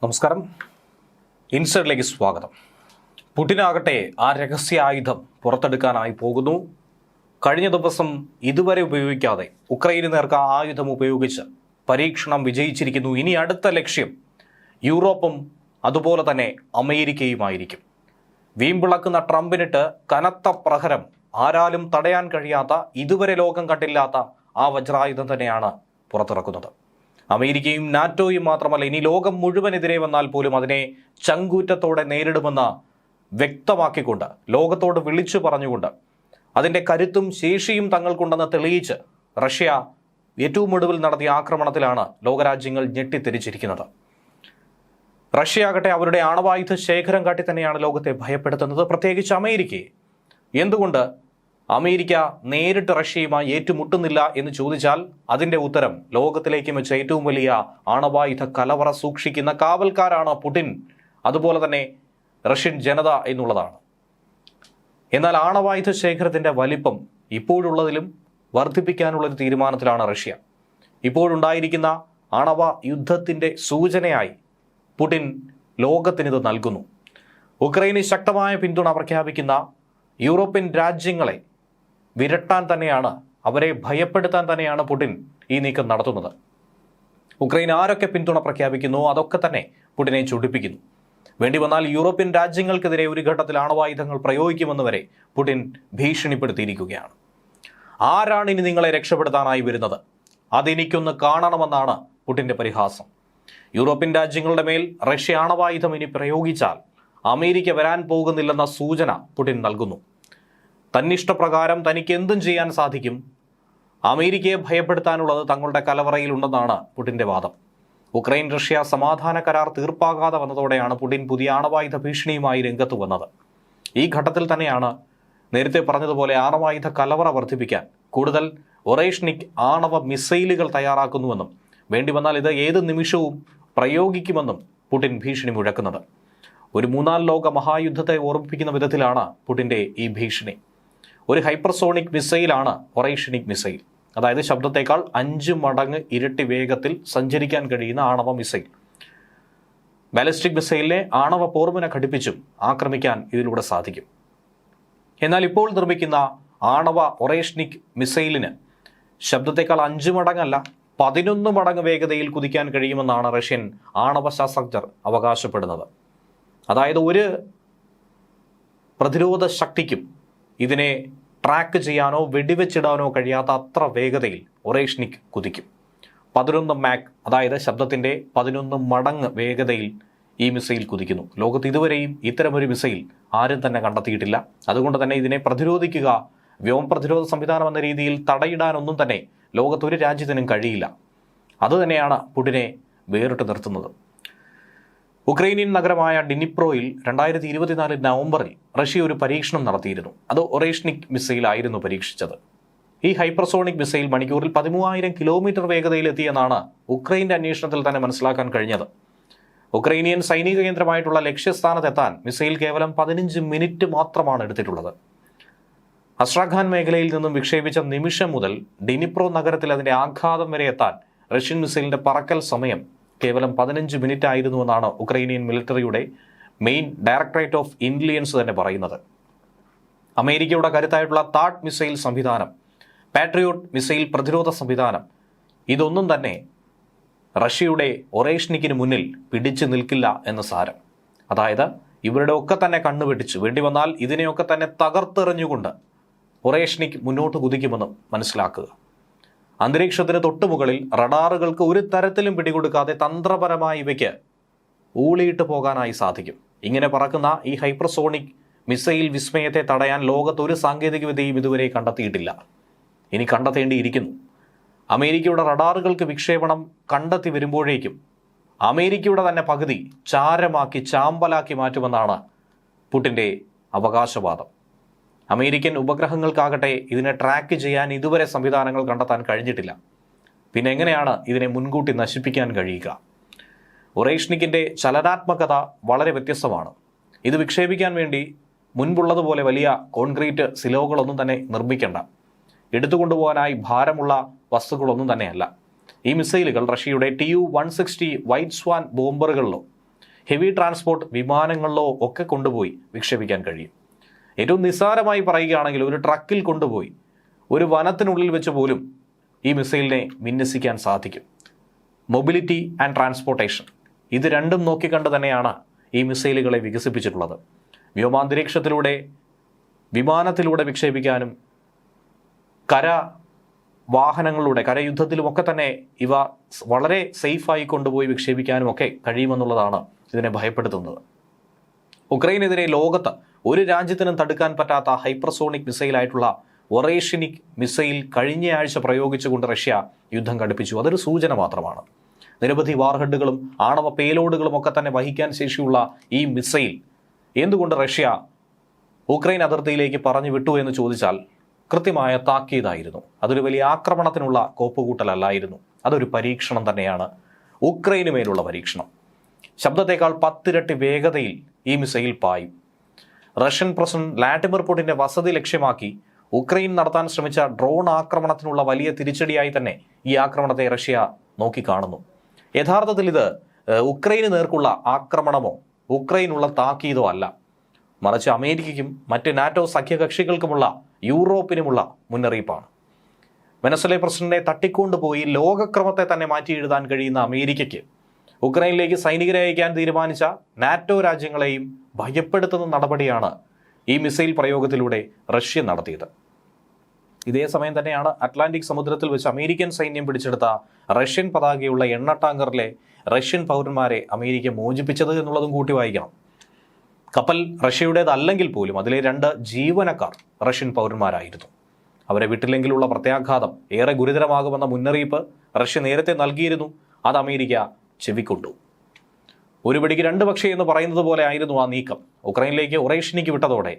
നമസ്കാരം. ഇൻസൈഡിലേക്ക് സ്വാഗതം. പുടിനാകട്ടെ ആ രഹസ്യ ആയുധം പുറത്തെടുക്കാനായി പോകുന്നു. കഴിഞ്ഞ ദിവസം ഇതുവരെ ഉപയോഗിക്കാതെ ഉക്രൈന് നേർക്ക് ആ ആയുധം ഉപയോഗിച്ച് പരീക്ഷണം വിജയിച്ചിരിക്കുന്നു. ഇനി അടുത്ത ലക്ഷ്യം യൂറോപ്പും അതുപോലെ തന്നെ അമേരിക്കയുമായിരിക്കും. വീമ്പിളക്കുന്ന ട്രംപിനിട്ട് കനത്ത പ്രഹരം, ആരാലും തടയാൻ കഴിയാത്ത, ഇതുവരെ ലോകം കണ്ടില്ലാത്ത ആ വജ്രായുധം തന്നെയാണ് പുറത്തിറക്കുന്നത്. അമേരിക്കയും നാറ്റോയും മാത്രമല്ല, ഇനി ലോകം മുഴുവനെതിരെ വന്നാൽ പോലും അതിനെ ചങ്കൂറ്റത്തോടെ നേരിടുമെന്ന് വ്യക്തമാക്കിക്കൊണ്ട്, ലോകത്തോട് വിളിച്ചു പറഞ്ഞുകൊണ്ട്, അതിൻ്റെ കരുത്തും ശേഷിയും തങ്ങൾക്കുണ്ടെന്ന് തെളിയിച്ച് റഷ്യ ഏറ്റവും ഒടുവിൽ നടത്തിയ ആക്രമണത്തിലാണ് ലോകരാജ്യങ്ങൾ ഞെട്ടിത്തിരിച്ചിരിക്കുന്നത്. റഷ്യയാകട്ടെ അവരുടെ ആണവായുധ ശേഖരം കാട്ടി തന്നെയാണ് ലോകത്തെ ഭയപ്പെടുത്തുന്നത്, പ്രത്യേകിച്ച് അമേരിക്കയെ. എന്തുകൊണ്ട് അമേരിക്ക നേരിട്ട് റഷ്യയുമായി ഏറ്റുമുട്ടുന്നില്ല എന്ന് ചോദിച്ചാൽ അതിൻ്റെ ഉത്തരം ലോകത്തിലേക്ക് വെച്ച ഏറ്റവും വലിയ ആണവായുധ കലവറ സൂക്ഷിക്കുന്ന കാവൽക്കാരാണ് പുടിൻ, അതുപോലെ തന്നെ റഷ്യൻ ജനത എന്നുള്ളതാണ്. എന്നാൽ ആണവായുധ ശേഖരത്തിൻ്റെ വലിപ്പം ഇപ്പോഴുള്ളതിലും വർദ്ധിപ്പിക്കാനുള്ളൊരു തീരുമാനത്തിലാണ് റഷ്യ. ഇപ്പോഴുണ്ടായിരിക്കുന്ന ആണവ യുദ്ധത്തിൻ്റെ സൂചനയായി പുടിൻ ലോകത്തിനിത് നൽകുന്നു. ഉക്രൈന് ശക്തമായ പിന്തുണ പ്രഖ്യാപിക്കുന്ന യൂറോപ്യൻ രാജ്യങ്ങളെ വിരട്ടാൻ തന്നെയാണ്, അവരെ ഭയപ്പെടുത്താൻ തന്നെയാണ് പുടിൻ ഈ നീക്കം നടത്തുന്നത്. ഉക്രൈൻ ആരൊക്കെ പിന്തുണ പ്രഖ്യാപിക്കുന്നു അതൊക്കെ തന്നെ പുടിനെ ചൊടിപ്പിക്കുന്നു. വേണ്ടി വന്നാൽ യൂറോപ്യൻ രാജ്യങ്ങൾക്കെതിരെ ഒരു ഘട്ടത്തിൽ ആണവായുധങ്ങൾ പ്രയോഗിക്കുമെന്ന് വരെ പുടിൻ ഭീഷണിപ്പെടുത്തിയിരിക്കുകയാണ്. ആരാണ് ഇനി നിങ്ങളെ രക്ഷപ്പെടുത്താനായി വരുന്നത്? അതെനിക്കൊന്ന് കാണണമെന്നാണ് പുടിൻ്റെ പരിഹാസം. യൂറോപ്യൻ രാജ്യങ്ങളുടെ മേൽ റഷ്യ ആണവായുധം ഇനി പ്രയോഗിച്ചാൽ അമേരിക്ക വരാൻ പോകുന്നില്ലെന്ന സൂചന പുടിൻ നൽകുന്നു. തന്നിഷ്ടപ്രകാരം തനിക്ക് എന്തും ചെയ്യാൻ സാധിക്കും, അമേരിക്കയെ ഭയപ്പെടുത്താനുള്ളത് തങ്ങളുടെ കലവറയിലുണ്ടെന്നാണ് പുടിൻ്റെ വാദം. ഉക്രൈൻ റഷ്യ സമാധാന കരാർ തീർപ്പാകാതെ വന്നതോടെയാണ് പുടിൻ പുതിയ ആണവായുധ ഭീഷണിയുമായി രംഗത്ത് വന്നത്. ഈ ഘട്ടത്തിൽ തന്നെയാണ് നേരത്തെ പറഞ്ഞതുപോലെ ആണവായുധ കലവറ വർദ്ധിപ്പിക്കാൻ കൂടുതൽ ഒറേഷ്നിക് ആണവ മിസൈലുകൾ തയ്യാറാക്കുന്നുവെന്നും വേണ്ടി വന്നാൽ ഇത് ഏത് നിമിഷവും പ്രയോഗിക്കുമെന്നും പുടിൻ ഭീഷണി മുഴക്കുന്നത്. ഒരു മൂന്നാം ലോക മഹായുദ്ധത്തെ ഓർമ്മിപ്പിക്കുന്ന വിധത്തിലാണ് പുടിൻ്റെ ഈ ഭീഷണി. ഒരു ഹൈപ്പർസോണിക് മിസൈലാണ് ഒറേഷ്നിക് മിസൈൽ, അതായത് ശബ്ദത്തേക്കാൾ 5 മടങ്ങ് ഇരട്ടി വേഗത്തിൽ സഞ്ചരിക്കാൻ കഴിയുന്ന ആണവ മിസൈൽ. ബാലിസ്റ്റിക് മിസൈലിനെ ആണവ പോർമുന ഘടിപ്പിച്ചും ആക്രമിക്കാൻ ഇതിലൂടെ സാധിക്കും. എന്നാൽ ഇപ്പോൾ നിർമ്മിക്കുന്ന ആണവ ഒറേഷ്നിക് മിസൈലിന് ശബ്ദത്തേക്കാൾ 5 മടങ്ങല്ല 11 മടങ്ങ് വേഗതയിൽ കുതിക്കാൻ കഴിയുമെന്നാണ് റഷ്യൻ ആണവ ശാസ്ത്രജ്ഞർ അവകാശപ്പെടുന്നത്. അതായത് ഒരു പ്രതിരോധ ശക്തിക്കും ഇതിനെ ട്രാക്ക് ചെയ്യാനോ വെടിവെച്ചിടാനോ കഴിയാത്ത അത്ര വേഗതയിൽ ഒറേഷ്നിക് കുതിക്കും. 11 മാക്, അതായത് ശബ്ദത്തിൻ്റെ 11 മടങ്ങ് വേഗതയിൽ ഈ മിസൈൽ കുതിക്കുന്നു. ലോകത്ത് ഇതുവരെയും ഇത്തരമൊരു മിസൈൽ ആരും തന്നെ കണ്ടെത്തിയിട്ടില്ല. അതുകൊണ്ട് തന്നെ ഇതിനെ പ്രതിരോധിക്കുക, വ്യോമ പ്രതിരോധ സംവിധാനം എന്ന രീതിയിൽ തടയിടാനൊന്നും തന്നെ ലോകത്തൊരു രാജ്യത്തിനും കഴിയില്ല. അതുതന്നെയാണ് പുടിനെ വേറിട്ട് നിർത്തുന്നത്. ഉക്രൈനിയൻ നഗരമായ ഡിനിപ്രോയിൽ 2024 നവംബറിൽ റഷ്യ ഒരു പരീക്ഷണം നടത്തിയിരുന്നു. അത് ഒറേഷ്നിക് മിസൈൽ ആയിരുന്നു പരീക്ഷിച്ചത്. ഈ ഹൈപ്പർസോണിക് മിസൈൽ മണിക്കൂറിൽ 13,000 കിലോമീറ്റർ വേഗതയിലെത്തിയെന്നാണ് ഉക്രൈൻ്റെ അന്വേഷണത്തിൽ തന്നെ മനസ്സിലാക്കാൻ കഴിഞ്ഞത്. ഉക്രൈനിയൻ സൈനിക കേന്ദ്രമായിട്ടുള്ള ലക്ഷ്യസ്ഥാനത്തെത്താൻ മിസൈൽ കേവലം 15 മിനിറ്റ് മാത്രമാണ് എടുത്തിട്ടുള്ളത്. അസ്ട്രാഖാൻ മേഖലയിൽ നിന്നും വിക്ഷേപിച്ച നിമിഷം മുതൽ ഡിനിപ്രോ നഗരത്തിൽ അതിൻ്റെ ആഘാതം വരെ എത്താൻ റഷ്യൻ മിസൈലിൻ്റെ പറക്കൽ സമയം കേവലം 15 മിനിറ്റ് ആയിരുന്നുവെന്നാണ് ഉക്രൈനിയൻ മിലിറ്ററിയുടെ മെയിൻ ഡയറക്ടറേറ്റ് ഓഫ് ഇന്റലിജൻസ് തന്നെ പറയുന്നത്. അമേരിക്കയുടെ കരുത്തായിട്ടുള്ള താഡ് മിസൈൽ സംവിധാനം, പാട്രിയോട്ട് മിസൈൽ പ്രതിരോധ സംവിധാനം, ഇതൊന്നും തന്നെ റഷ്യയുടെ ഒറേഷ്നിക്കിന് മുന്നിൽ പിടിച്ചു നിൽക്കില്ല എന്ന് സാരം. അതായത് ഇവരുടെ ഒക്കെ തന്നെ കണ്ണുവെട്ടിച്ച് വേണ്ടി വന്നാൽ ഇതിനെയൊക്കെ തന്നെ തകർത്തെറിഞ്ഞുകൊണ്ട് ഒറേഷ്നിക് മുന്നോട്ട് കുതിക്കുമെന്നും മനസ്സിലാക്കുക. അന്തരീക്ഷത്തിന് തൊട്ടുമുകളിൽ റഡാറുകൾക്ക് ഒരു തരത്തിലും പിടികൊടുക്കാതെ തന്ത്രപരമായി ഇവയ്ക്ക് ഊളിയിട്ട് പോകാനായി സാധിക്കും. ഇങ്ങനെ പറക്കുന്ന ഈ ഹൈപ്പർസോണിക് മിസൈൽ വിസ്മയത്തെ തടയാൻ ലോകത്തൊരു സാങ്കേതികവിദ്യയും ഇതുവരെ കണ്ടെത്തിയിട്ടില്ല. ഇനി കണ്ടെത്തേണ്ടിയിരിക്കുന്നു. അമേരിക്കയുടെ റഡാറുകൾക്ക് വിക്ഷേപണം കണ്ടെത്തി വരുമ്പോഴേക്കും അമേരിക്കയുടെ തന്നെ പകുതി ചാരമാക്കി ചാമ്പലാക്കി മാറ്റുമെന്നാണ് പുടിൻ്റെ അവകാശവാദം. അമേരിക്കൻ ഉപഗ്രഹങ്ങൾക്കാകട്ടെ ഇതിനെ ട്രാക്ക് ചെയ്യാൻ ഇതുവരെ സംവിധാനങ്ങൾ കണ്ടെത്താൻ കഴിഞ്ഞിട്ടില്ല. പിന്നെ എങ്ങനെയാണ് ഇതിനെ മുൻകൂട്ടി നശിപ്പിക്കാൻ കഴിയുക? ഒറേഷ്നിക്കിൻ്റെ ചലനാത്മകത വളരെ വ്യത്യസ്തമാണ്. ഇത് വിക്ഷേപിക്കാൻ വേണ്ടി മുൻപുള്ളതുപോലെ വലിയ കോൺക്രീറ്റ് സിലോകളൊന്നും തന്നെ നിർമ്മിക്കേണ്ട. എടുത്തുകൊണ്ടുപോകാനായി ഭാരമുള്ള വസ്തുക്കളൊന്നും തന്നെയല്ല. ഈ മിസൈലുകൾ റഷ്യയുടെ TU-160 വൈറ്റ് സ്വാൻ ബോംബറുകളിലോ ഹെവി ട്രാൻസ്പോർട്ട് വിമാനങ്ങളിലോ ഒക്കെ കൊണ്ടുപോയി വിക്ഷേപിക്കാൻ കഴിയും. ഏറ്റവും നിസ്സാരമായി പറയുകയാണെങ്കിൽ ഒരു ട്രക്കിൽ കൊണ്ടുപോയി ഒരു വനത്തിനുള്ളിൽ വെച്ച് പോലും ഈ മിസൈലിനെ വിന്യസിക്കാൻ സാധിക്കും. മൊബിലിറ്റി ആൻഡ് ട്രാൻസ്പോർട്ടേഷൻ, ഇത് രണ്ടും നോക്കിക്കണ്ട് തന്നെയാണ് ഈ മിസൈലുകളെ വികസിപ്പിച്ചിട്ടുള്ളത്. വ്യോമാന്തരീക്ഷത്തിലൂടെ, വിമാനത്തിലൂടെ വിക്ഷേപിക്കാനും കര വാഹനങ്ങളിലൂടെ, കരയുദ്ധത്തിലുമൊക്കെ തന്നെ ഇവ വളരെ സേഫായി കൊണ്ടുപോയി വിക്ഷേപിക്കാനും ഒക്കെ കഴിയുമെന്നുള്ളതാണ് ഇതിനെ ഭയപ്പെടുത്തുന്നത്. ഉക്രൈനെതിരെ ലോകത്ത് ഒരു രാജ്യത്തിനും തടുക്കാൻ പറ്റാത്ത ഹൈപ്പർസോണിക് മിസൈലായിട്ടുള്ള ഒറേഷനിക് മിസൈൽ കഴിഞ്ഞയാഴ്ച പ്രയോഗിച്ചുകൊണ്ട് റഷ്യ യുദ്ധം കടുപ്പിച്ചു. അതൊരു സൂചന മാത്രമാണ്. നിരവധി വാർഹെഡുകളും ആണവ പേലോഡുകളും ഒക്കെ തന്നെ വഹിക്കാൻ ശേഷിയുള്ള ഈ മിസൈൽ എന്തുകൊണ്ട് റഷ്യ ഉക്രൈൻ അതിർത്തിയിലേക്ക് പറഞ്ഞു വിട്ടു എന്ന് ചോദിച്ചാൽ കൃത്യമായ താക്കീതായിരുന്നു. അതൊരു വലിയ ആക്രമണത്തിനുള്ള കോപ്പുകൂട്ടലല്ലായിരുന്നു. അതൊരു പരീക്ഷണം തന്നെയാണ്, ഉക്രൈന് മേലുള്ള പരീക്ഷണം. ശബ്ദത്തേക്കാൾ 10 ഇരട്ടി വേഗതയിൽ ഈ മിസൈൽ പായും. റഷ്യൻ പ്രസിഡന്റ് വ്ളാഡിമിർ പുടിന്റെ വസതി ലക്ഷ്യമാക്കി ഉക്രൈൻ നടത്താൻ ശ്രമിച്ച ഡ്രോൺ ആക്രമണത്തിനുള്ള വലിയ തിരിച്ചടിയായി തന്നെ ഈ ആക്രമണത്തെ റഷ്യ നോക്കിക്കാണുന്നു. യഥാർത്ഥത്തിൽ ഇത് ഉക്രൈന് നേർക്കുള്ള ആക്രമണമോ ഉക്രൈനുള്ള താക്കീതോ അല്ല, മറിച്ച് അമേരിക്കയ്ക്കും മറ്റ് നാറ്റോ സഖ്യകക്ഷികൾക്കുമുള്ള യൂറോപ്പിനുമുള്ള മുന്നറിയിപ്പാണ്. വെനസ്വല പ്രസിഡന്റിനെ തട്ടിക്കൊണ്ടുപോയി ലോകക്രമത്തെ തന്നെ മാറ്റി എഴുതാൻ കഴിയുന്ന അമേരിക്കയ്ക്ക് ഉക്രൈനിലേക്ക് സൈനികരെ അയക്കാൻ തീരുമാനിച്ച നാറ്റോ രാജ്യങ്ങളെയും ഭയപ്പെടുത്തുന്ന നടപടിയാണ് ഈ മിസൈൽ പ്രയോഗത്തിലൂടെ റഷ്യ നടത്തിയത്. ഇതേ സമയം തന്നെയാണ് അറ്റ്ലാന്റിക് സമുദ്രത്തിൽ വെച്ച് അമേരിക്കൻ സൈന്യം പിടിച്ചെടുത്ത റഷ്യൻ പതാകയുള്ള എണ്ണ ടാങ്കറിലെ റഷ്യൻ പൗരന്മാരെ അമേരിക്ക മോചിപ്പിച്ചത് എന്നുള്ളതും കൂട്ടി വായിക്കണം. കപ്പൽ റഷ്യയുടേതല്ലെങ്കിൽ പോലും അതിലെ 2 ജീവനക്കാർ റഷ്യൻ പൗരന്മാരായിരുന്നു. അവരെ വിട്ടില്ലെങ്കിലുള്ള പ്രത്യാഘാതം ഏറെ ഗുരുതരമാകുമെന്ന മുന്നറിയിപ്പ് റഷ്യ നേരത്തെ നൽകിയിരുന്നു. അത് അമേരിക്ക ചെവിക്കൊണ്ടു. ഒരു പിടിക്ക് 2 പക്ഷി എന്ന് പറയുന്നത് പോലെ ആയിരുന്നു ആ നീക്കം. ഉക്രൈനിലേക്ക് ഒറേഷനിക്ക് വിട്ടതോടെ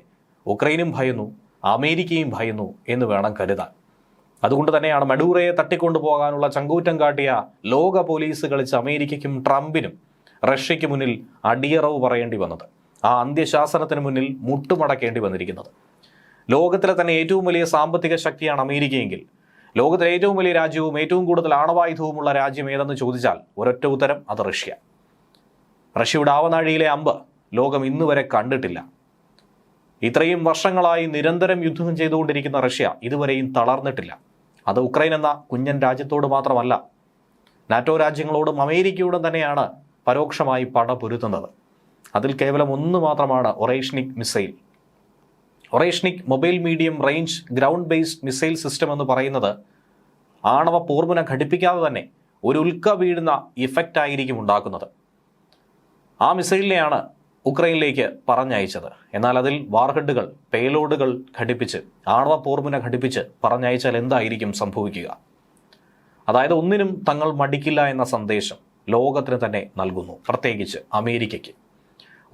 ഉക്രൈനും ഭയന്നു, അമേരിക്കയും ഭയന്നു എന്ന് വേണം കരുതാൻ. അതുകൊണ്ട് തന്നെയാണ് മഡൂറയെ തട്ടിക്കൊണ്ടുപോകാനുള്ള ചങ്കൂറ്റം കാട്ടിയ ലോക പോലീസ് കളിച്ച അമേരിക്കയ്ക്കും ട്രംപിനും റഷ്യയ്ക്ക് മുന്നിൽ അടിയറവ് പറയേണ്ടി വന്നത്, ആ അന്ത്യശാസനത്തിന് മുന്നിൽ മുട്ടുമടക്കേണ്ടി വന്നിരിക്കുന്നത്. ലോകത്തിലെ തന്നെ ഏറ്റവും വലിയ സാമ്പത്തിക ശക്തിയാണ് അമേരിക്കയെങ്കിൽ ലോകത്തിലെ ഏറ്റവും വലിയ രാജ്യവും ഏറ്റവും കൂടുതൽ ആണവായുധവുമുള്ള രാജ്യം ഏതെന്ന് ചോദിച്ചാൽ ഒരൊറ്റ ഉത്തരം, അത് റഷ്യ. റഷ്യയുടെ ആവനാഴിയിലെ അമ്പ് ലോകം ഇന്നുവരെ കണ്ടിട്ടില്ല. ഇത്രയും വർഷങ്ങളായി നിരന്തരം യുദ്ധം ചെയ്തുകൊണ്ടിരിക്കുന്ന റഷ്യ ഇതുവരെയും തളർന്നിട്ടില്ല. അത് ഉക്രൈൻ എന്ന കുഞ്ഞൻ രാജ്യത്തോട് മാത്രമല്ല, നാറ്റോ രാജ്യങ്ങളോടും അമേരിക്കയോടും തന്നെയാണ് പരോക്ഷമായി പടപൊരുത്തുന്നത്. അതിൽ കേവലം ഒന്ന് മാത്രമാണ് Oreshnik missile. Oreshnik mobile medium range ground based missile system എന്ന് പറയുന്നത് ആണവ പോർമുന ഘടിപ്പിക്കാതെ തന്നെ ഒരു ഉൽക്ക വീഴുന്ന ഇഫക്റ്റ് ആയിരിക്കും ഉണ്ടാക്കുന്നത്. ആ മിസൈലിനെയാണ് ഉക്രൈനിലേക്ക് പറഞ്ഞയച്ചത്. എന്നാൽ അതിൽ വാർഹെഡുകൾ, പേലോഡുകൾ ഘടിപ്പിച്ച്, ആണവ പോർമുന ഘടിപ്പിച്ച് പറഞ്ഞയച്ചാൽ എന്തായിരിക്കും സംഭവിക്കുക? അതായത് ഒന്നിനും തങ്ങൾ മടിക്കില്ല എന്ന സന്ദേശം ലോകത്തിന് തന്നെ നൽകുന്നു, പ്രത്യേകിച്ച് അമേരിക്കയ്ക്ക്.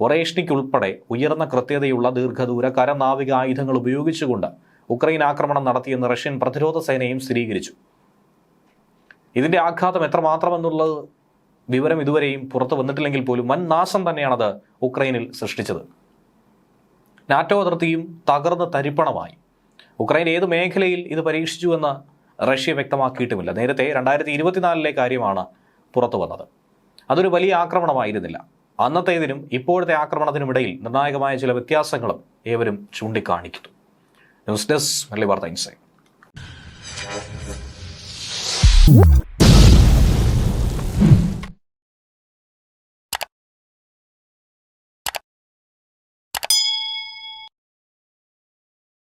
ഒറേഷ്നിക് ഉൾപ്പെടെ ഉയർന്ന കൃത്യതയുള്ള ദീർഘദൂര കരനാവിക ആയുധങ്ങൾ ഉപയോഗിച്ചുകൊണ്ട് ഉക്രൈൻ ആക്രമണം നടത്തിയെന്ന് റഷ്യൻ പ്രതിരോധ സേനയും സ്ഥിരീകരിച്ചു. ഇതിന്റെ ആഘാതം എത്രമാത്രമെന്നുള്ളത് വിവരം ഇതുവരെയും പുറത്തു വന്നിട്ടില്ലെങ്കിൽ പോലും വൻ നാശം തന്നെയാണത് ഉക്രൈനിൽ സൃഷ്ടിച്ചത്. നാറ്റോ അതിർത്തിയും തകർന്ന് തരിപ്പണമായി. ഉക്രൈൻ ഏത് മേഖലയിൽ ഇത് പരീക്ഷിച്ചുവെന്ന് റഷ്യ വ്യക്തമാക്കിയിട്ടുമില്ല. നേരത്തെ 2024 കാര്യമാണ് പുറത്തു വന്നത്. അതൊരു വലിയ ആക്രമണമായിരുന്നില്ല. അന്നത്തേതിനും ഇപ്പോഴത്തെ ആക്രമണത്തിനുമിടയിൽ നിർണായകമായ ചില വ്യത്യാസങ്ങളും ഏവരും ചൂണ്ടിക്കാണിക്കുന്നു. ന്യൂസ് ഡെസ്ക് മലയാളി വാർത്ത ഇൻസൈഡ്.